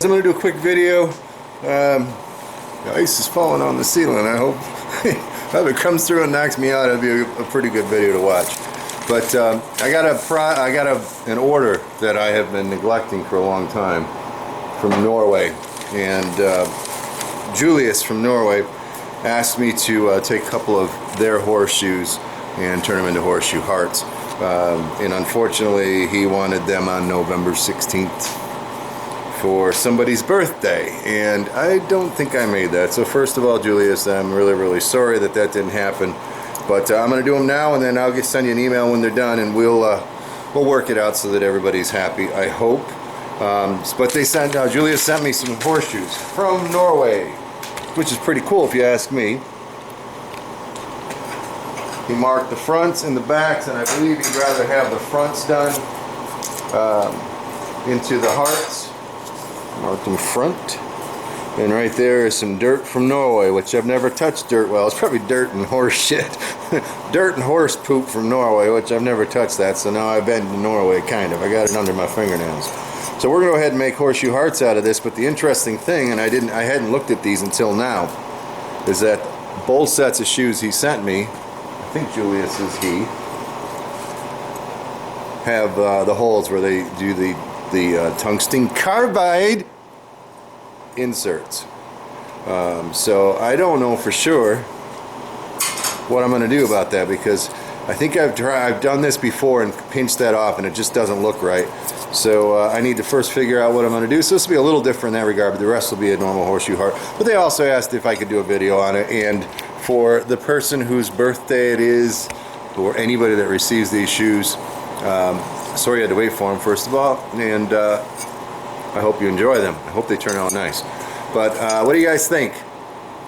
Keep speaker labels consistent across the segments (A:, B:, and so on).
A: I'm going to do a quick video. The ice is falling on the ceiling. I hope if it comes through and knocks me out, it'll be a pretty good video to watch. But I got an order that I have been neglecting for a long time from Norway, and Julius from Norway asked me to take a couple of their horseshoes and turn them into horseshoe hearts. And unfortunately, he wanted them on November 16th for somebody's birthday, and I don't think I made that. So first of all, Julius, I'm really sorry that didn't happen. But I'm going to do them now, and then I'll send you an email when they're done, and we'll work it out so that everybody's happy, I hope. But they sent Julius sent me some horseshoes from Norway, which is pretty cool if you ask me. He marked the fronts and the backs, and I believe he'd rather have the fronts done into the hearts. Marked them front. And right there is some dirt from Norway, which I've never touched dirt well. It's probably dirt and horse shit. Dirt and horse poop from Norway, which I've never touched that. So now I've been to Norway, kind of. I got it under my fingernails. So we're going to go ahead and make horseshoe hearts out of this. But the interesting thing, and I hadn't looked at these until now, is that both sets of shoes he sent me, I think Julius is he, have the holes where they do the tungsten carbide inserts. So I don't know for sure what I'm going to do about that, because I think I've done this before and pinched that off, and it just doesn't look right. So I need to first figure out what I'm going to do. So this will be a little different in that regard, but the rest will be a normal horseshoe heart. But they also asked if I could do a video on it, and for the person whose birthday it is, or anybody that receives these shoes, sorry you had to wait for them, first of all, and I hope you enjoy them. I hope they turn out nice. But what do you guys think?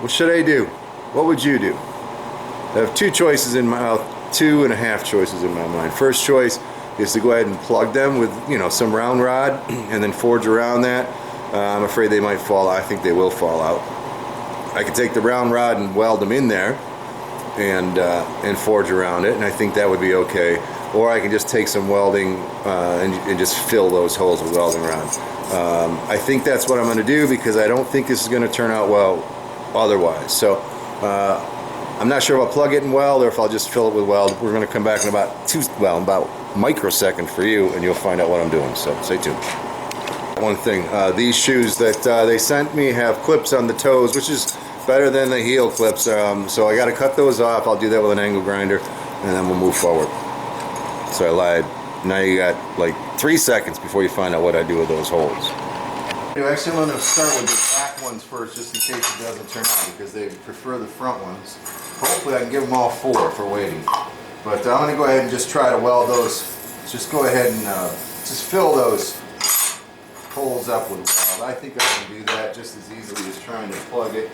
A: What should I do? What would you do? I have two choices in my mouth, 2.5 choices in my mind. First choice is to go ahead and plug them with, some round rod and then forge around that. I'm afraid they might fall out. I think they will fall out. I could take the round rod and weld them in there and forge around it, and I think that would be okay. Or I can just take some welding and just fill those holes with welding rods. I think that's what I'm going to do, because I don't think this is going to turn out well otherwise. So I'm not sure if I'll plug it in weld or if I'll just fill it with weld. We're going to come back in about a microsecond for you, and you'll find out what I'm doing. So stay tuned. One thing, these shoes that they sent me have clips on the toes, which is better than the heel clips. So I got to cut those off. I'll do that with an angle grinder, and then we'll move forward. So I lied. Now you got like 3 seconds before you find out what I do with those holes. Actually, I'm going to start with the back ones first, just in case it doesn't turn out, because they prefer the front ones. Hopefully I can give them all 4 for waiting. But I'm going to go ahead and just try to weld those. Just go ahead and just fill those holes up with weld. I think I can do that just as easily as trying to plug it.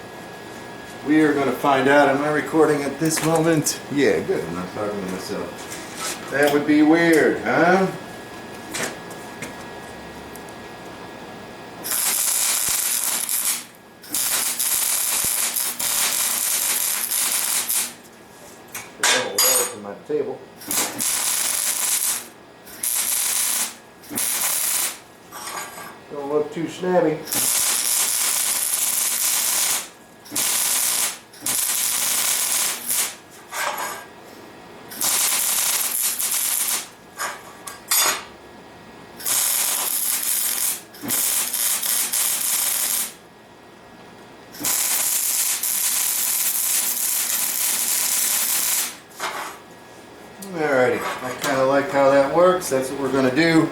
A: We are going to find out. Am I recording at this moment? Yeah, good. I'm not talking to myself. That would be weird, huh? My table. Don't look too snabby. Alrighty, I kind of like how that works. That's what we're going to do.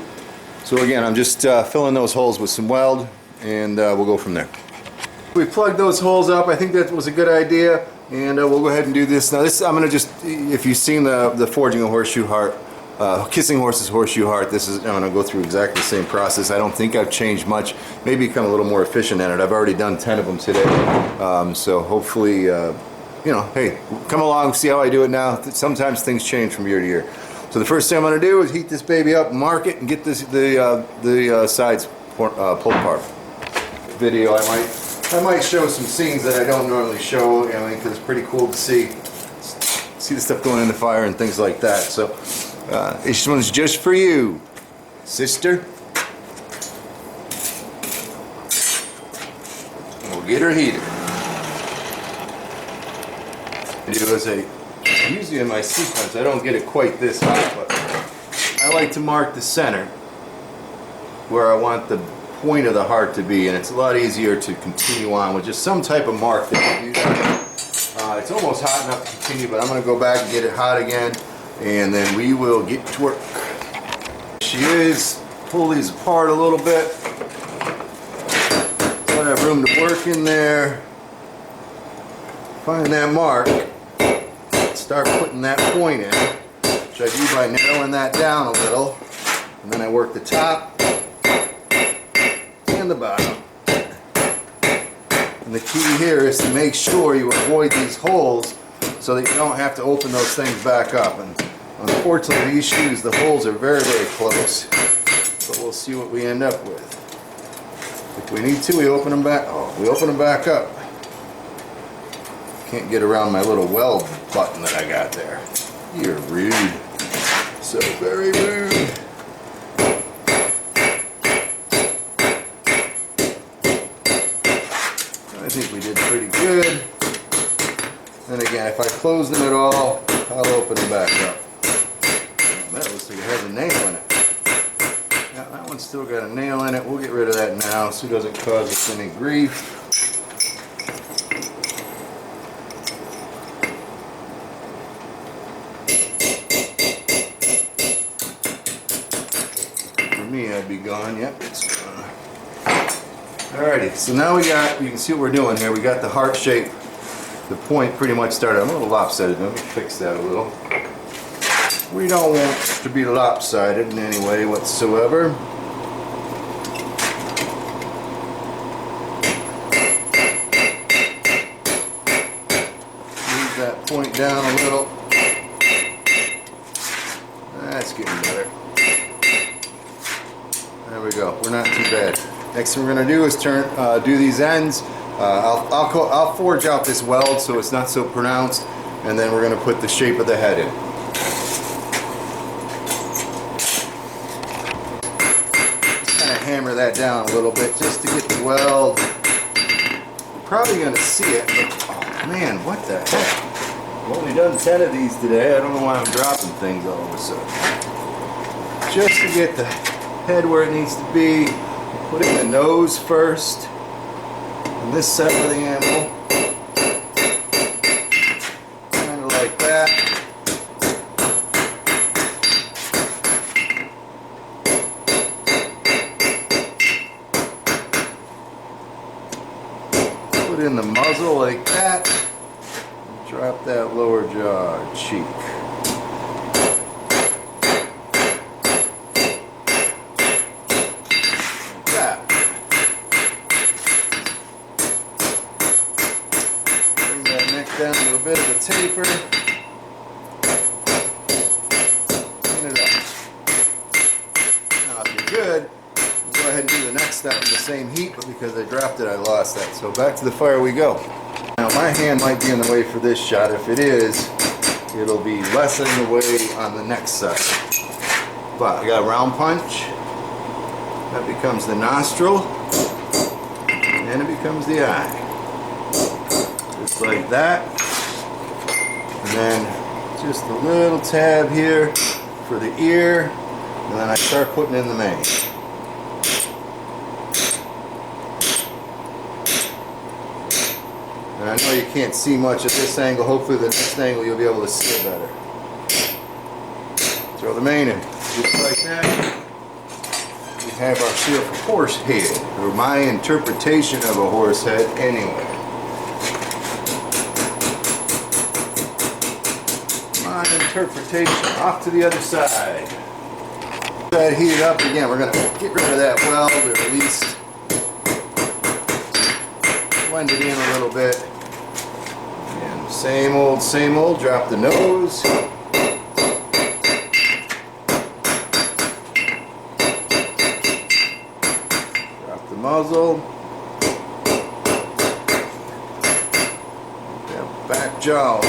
A: So again, I'm just filling those holes with some weld, and we'll go from there. We plugged those holes up. I think that was a good idea, and we'll go ahead and do this. Now this, I'm going to just, if you've seen the forging a horseshoe heart, Kissing Horse's horseshoe heart, this is, I'm going to go through exactly the same process. I don't think I've changed much. Maybe become a little more efficient at it. I've already done 10 of them today, so hopefully, hey, come along, see how I do it now. Sometimes things change from year to year. So the first thing I'm going to do is heat this baby up, mark it, and get the sides pulled apart. Video, I might show some scenes that I don't normally show, because it's pretty cool to see the stuff going in the fire and things like that. So this one's just for you, sister. We'll get her heated. Usually in my sequence I don't get it quite this hot, but I like to mark the center where I want the point of the heart to be, and it's a lot easier to continue on with just some type of mark that you do that. It's almost hot enough to continue, but I'm going to go back and get it hot again, and then we will get to work. She is. Pull these apart a little bit. So I have room to work in there. Find that mark. Start putting that point in, which I do by narrowing that down a little, and then I work the top and the bottom. And the key here is to make sure you avoid these holes so that you don't have to open those things back up. And unfortunately, these shoes, the holes are very, very close. But we'll see what we end up with. If we need to, we open them back. Oh, we open them back up. Can't get around my little weld button that I got there. You're rude. So very rude. I think we did pretty good. And again, if I close them at all, I'll open them back up. That looks like it has a nail in it. Yeah, that one's still got a nail in it. We'll get rid of that now so it doesn't cause us any grief. I'd be gone. Yep, it's gone. Alrighty, so now you can see what we're doing here. We got the heart shape, the point pretty much started. I'm a little lopsided. Let me fix that a little. We don't want to be lopsided in any way whatsoever. Move that point down a little. That's getting better. There we go. We're not too bad. Next thing we're going to do is do these ends. I'll forge out this weld so it's not so pronounced, and then we're going to put the shape of the head in. Just kind of hammer that down a little bit just to get the weld. You're probably going to see it, but oh man, what the heck? I've only done 10 of these today. I don't know why I'm dropping things all of a sudden. Just to get the head where it needs to be. Put in the nose first on this side of the animal, kind of like that. Put in the muzzle like that. Drop that lower jaw cheek. Down to a bit of a taper. Clean it up. Now if you're good, we'll go ahead and do the next step in the same heat, but because I dropped it, I lost that. So back to the fire we go. Now my hand might be in the way for this shot. If it is, it'll be less in the way on the next side. But I got a round punch. That becomes the nostril. And it becomes the eye. Just like that, and then just a little tab here for the ear, and then I start putting in the mane. And I know you can't see much at this angle. Hopefully the next angle you'll be able to see it better. Throw the mane in, just like that. We have ourselves a horse head, or my interpretation of a horse head anyway. Interpretation. Off to the other side. That heated up again. We're going to get rid of that weld, or at least blend it in a little bit. And same old. Drop the nose. Drop the muzzle. That back jaw.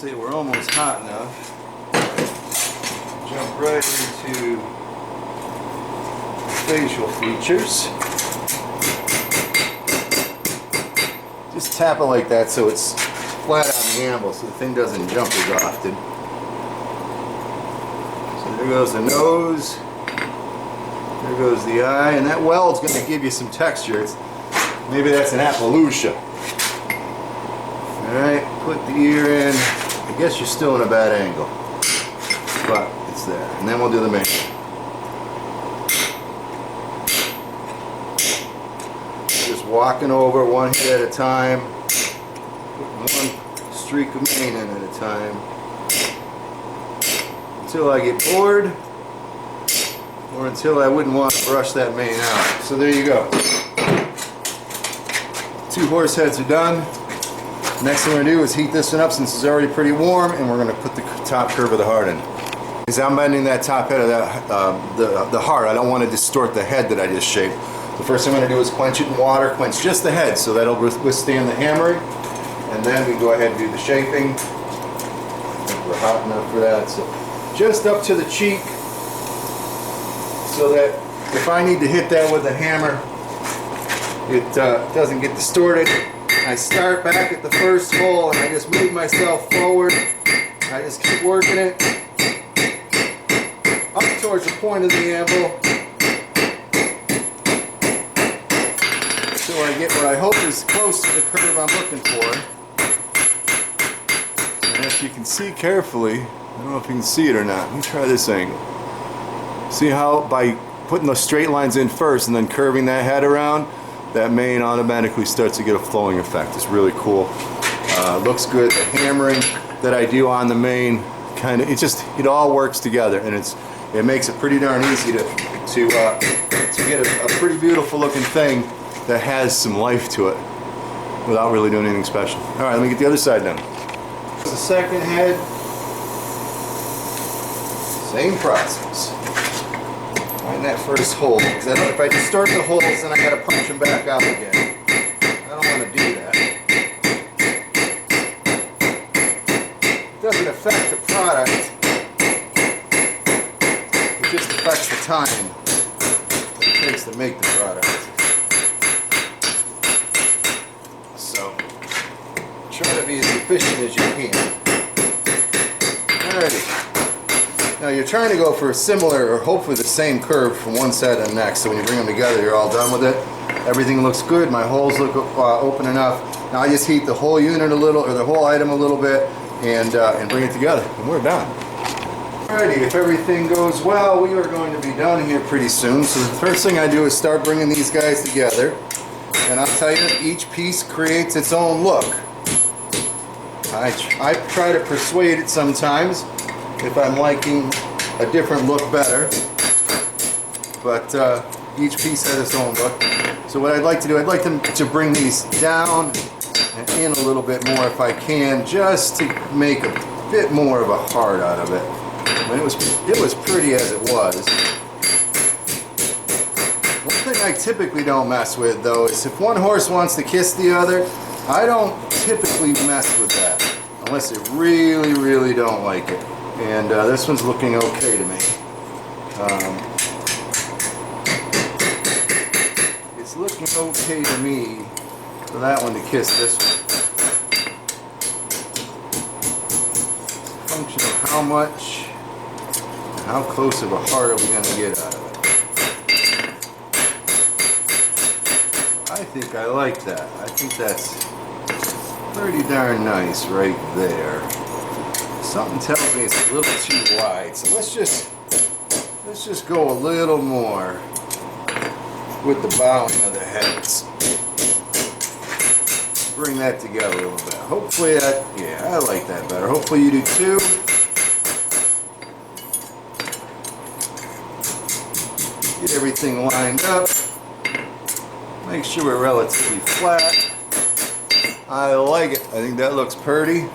A: say we're almost hot enough. Jump right into facial features. Just tap it like that so it's flat on the anvil so the thing doesn't jump as often. So there goes the nose. There goes the eye, and that weld's going to give you some texture. Maybe that's an Appaloosa. Alright, put the ear in. I guess you're still in a bad angle, but it's there. And then we'll do the mane. Just walking over one hit at a time, putting one streak of mane in at a time, until I get bored, or until I wouldn't want to brush that mane out. So there you go. 2 horse heads are done. Next thing we're going to do is heat this one up since it's already pretty warm, and we're going to put the top curve of the heart in. As I'm bending that top head of that, the heart, I don't want to distort the head that I just shaped. The first thing I'm going to do is quench it in water, quench just the head so that'll withstand the hammering, and then we go ahead and do the shaping. I think we're hot enough for that. So just up to the cheek so that if I need to hit that with a hammer, it doesn't get distorted. I start back at the first hole and I just move myself forward. I just keep working it up towards the point of the anvil until I get what I hope is close to the curve I'm looking for. And if you can see carefully, I don't know if you can see it or not. Let me try this angle. See how by putting those straight lines in first and then curving that head around, that mane automatically starts to get a flowing effect. It's really cool. Looks good. The hammering that I do on the mane, it all works together, and it makes it pretty darn easy to get a pretty beautiful looking thing that has some life to it without really doing anything special. All right, let me get the other side done. The second head, same process. Find that first hole, because if I distort the holes, then I got to punch them back out again. I don't want to do that. It doesn't affect the product. It just affects the time it takes to make the product. So try to be as efficient as you can. Alrighty. Now you're trying to go for a similar or hopefully the same curve from one side to the next, so when you bring them together you're all done with it. Everything looks good, my holes look open enough. Now I just heat the whole unit a little, or the whole item a little bit, and bring it together, and we're done. Alrighty, if everything goes well, we are going to be done here pretty soon. So the first thing I do is start bringing these guys together, and I'll tell you, each piece creates its own look. I try to persuade it sometimes if I'm liking a different look better, but each piece has its own look. So what I'd like to do, I'd like to bring these down and in a little bit more if I can, just to make a bit more of a heart out of it. I mean, it was pretty as it was. One thing I typically don't mess with though is if one horse wants to kiss the other, I don't typically mess with that unless they really, really don't like it. And this one's looking okay to me. It's looking okay to me for that one to kiss this one. It's a function of how much and how close of a heart are we going to get out of it. I think I like that. I think that's pretty darn nice right there. Something tells me it's a little too wide, so let's just go a little more with the bowing of the heads. Bring that together a little bit. Hopefully I like that better. Hopefully you do too. Get everything lined up. Make sure we're relatively flat. I like it. I think that looks pretty.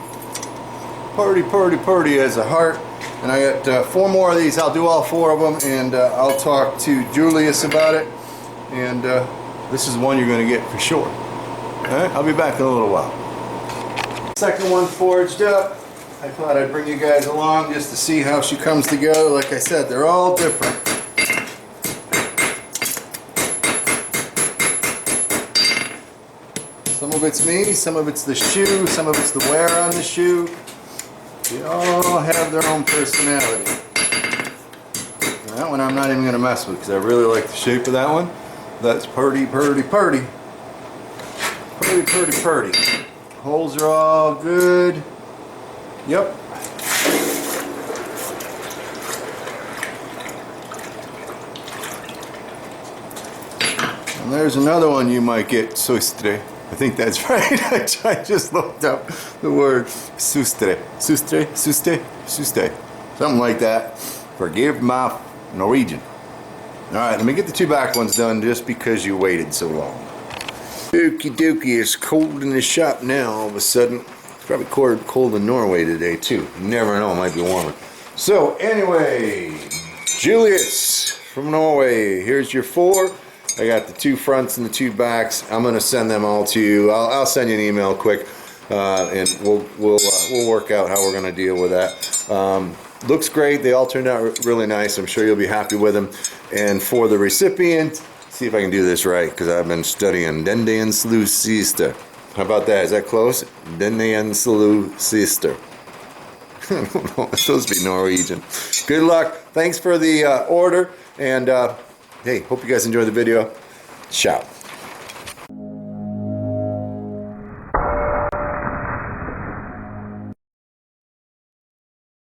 A: Pretty as a heart. And I got 4 more of these. I'll do all 4 of them, and I'll talk to Julius about it. And this is one you're going to get for sure. Alright, I'll be back in a little while. Second one forged up. I thought I'd bring you guys along just to see how she comes together. Like I said, they're all different. Some of it's me, some of it's the shoe, some of it's the wear on the shoe. They all have their own personality. That one I'm not even going to mess with because I really like the shape of that one. That's purdy, purdy, purdy. Purdy, purdy, purdy. Holes are all good. Yep. And there's another one you might get, sustre. I think that's right. I just looked up the word sustre. Sustre, suste, suste. Something like that. Forgive my Norwegian. Alright, let me get the two back ones done just because you waited so long. Okie dokie, it's cold in the shop now all of a sudden. It's probably cold in Norway today too. You never know, it might be warmer. So anyway, Julius from Norway, here's your 4. I got the 2 fronts and the 2 backs. I'm gonna send them all to you. I'll send you an email quick, and we'll work out how we're gonna deal with that. Looks great. They all turned out really nice. I'm sure you'll be happy with them. And for the recipient, see if I can do this right because I've been studying Dende and Slu Sister. How about that? Is that close? Dende and Slu Sister. I don't know. It's supposed to be Norwegian. Good luck. Thanks for the order. And hey, hope you guys enjoyed the video. Ciao.